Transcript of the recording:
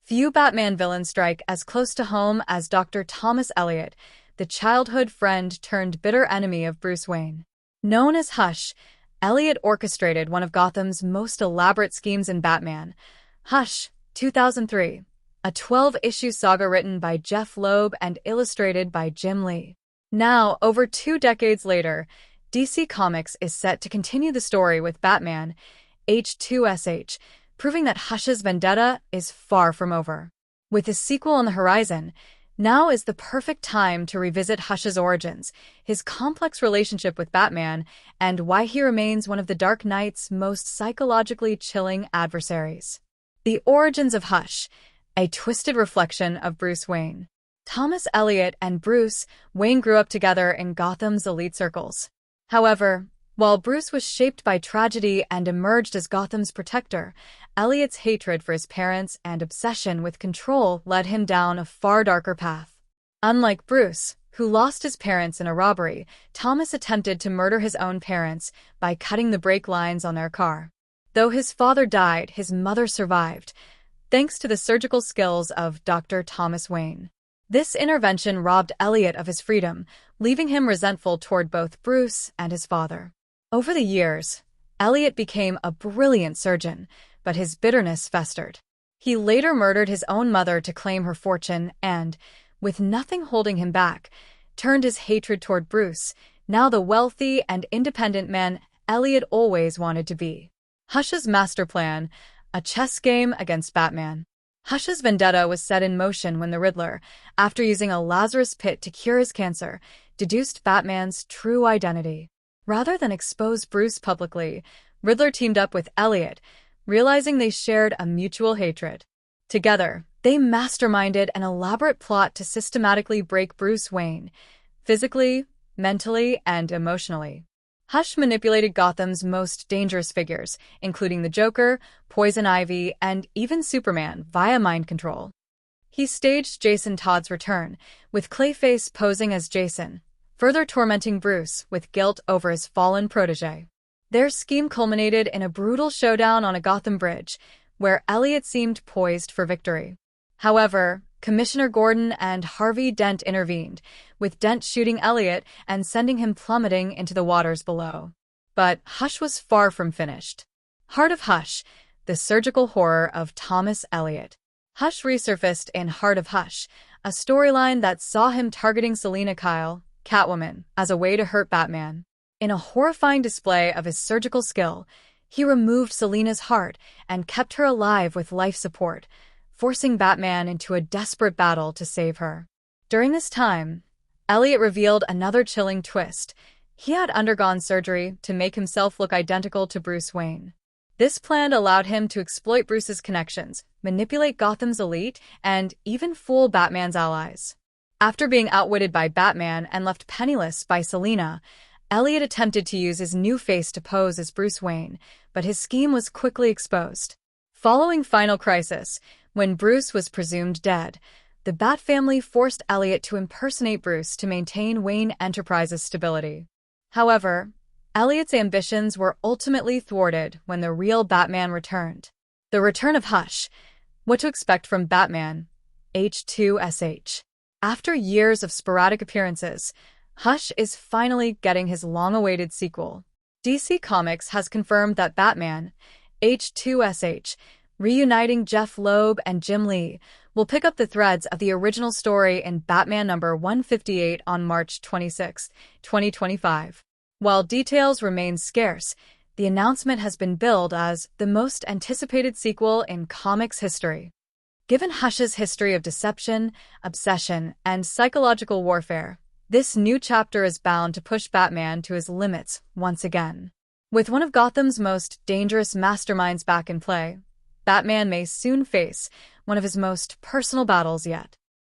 Few Batman villains strike as close to home as Dr. Thomas Elliot, the childhood friend turned bitter enemy of Bruce Wayne. Known as Hush, Elliot orchestrated one of Gotham's most elaborate schemes in Batman. Hush, 2003, a 12-issue saga written by Jeff Loeb and illustrated by Jim Lee. Now, over 2 decades later, DC Comics is set to continue the story with Batman, H2SH, proving that Hush's vendetta is far from over. With a sequel on the horizon, now is the perfect time to revisit Hush's origins, his complex relationship with Batman, and why he remains one of the Dark Knight's most psychologically chilling adversaries. The origins of Hush, a twisted reflection of Bruce Wayne. Thomas Elliot and Bruce Wayne grew up together in Gotham's elite circles. However, while Bruce was shaped by tragedy and emerged as Gotham's protector, Elliot's hatred for his parents and obsession with control led him down a far darker path. Unlike Bruce, who lost his parents in a robbery, Thomas attempted to murder his own parents by cutting the brake lines on their car. Though his father died, his mother survived, thanks to the surgical skills of Dr. Thomas Wayne. This intervention robbed Elliot of his freedom, leaving him resentful toward both Bruce and his father. Over the years, Elliot became a brilliant surgeon, but his bitterness festered. He later murdered his own mother to claim her fortune and, with nothing holding him back, turned his hatred toward Bruce, now the wealthy and independent man Elliot always wanted to be. Hush's master plan, a chess game against Batman. Hush's vendetta was set in motion when the Riddler, after using a Lazarus pit to cure his cancer, deduced Batman's true identity. Rather than expose Bruce publicly, Riddler teamed up with Elliot, realizing they shared a mutual hatred. Together, they masterminded an elaborate plot to systematically break Bruce Wayne, physically, mentally, and emotionally. Hush manipulated Gotham's most dangerous figures, including the Joker, Poison Ivy, and even Superman, via mind control. He staged Jason Todd's return, with Clayface posing as Jason, further tormenting Bruce with guilt over his fallen protege. Their scheme culminated in a brutal showdown on a Gotham bridge, where Elliot seemed poised for victory. However, Commissioner Gordon and Harvey Dent intervened, with Dent shooting Elliot and sending him plummeting into the waters below. But Hush was far from finished. Heart of Hush, the surgical horror of Thomas Elliot. Hush resurfaced in Heart of Hush, a storyline that saw him targeting Selina Kyle, Catwoman, as a way to hurt Batman. In a horrifying display of his surgical skill, he removed Selina's heart and kept her alive with life support, forcing Batman into a desperate battle to save her. During this time, Elliot revealed another chilling twist. He had undergone surgery to make himself look identical to Bruce Wayne. This plan allowed him to exploit Bruce's connections, manipulate Gotham's elite, and even fool Batman's allies. After being outwitted by Batman and left penniless by Selina, Elliot attempted to use his new face to pose as Bruce Wayne, but his scheme was quickly exposed. Following Final Crisis, when Bruce was presumed dead, the Bat family forced Elliot to impersonate Bruce to maintain Wayne Enterprises' stability. However, Elliot's ambitions were ultimately thwarted when the real Batman returned. The Return of Hush. What to expect from Batman, H2SH. After years of sporadic appearances, Hush is finally getting his long-awaited sequel. DC Comics has confirmed that Batman, H2SH, reuniting Jeff Loeb and Jim Lee, will pick up the threads of the original story in Batman number 158 on March 26, 2025. While details remain scarce, the announcement has been billed as the most anticipated sequel in comics history. Given Hush's history of deception, obsession, and psychological warfare, this new chapter is bound to push Batman to his limits once again. With one of Gotham's most dangerous masterminds back in play, Batman may soon face one of his most personal battles yet.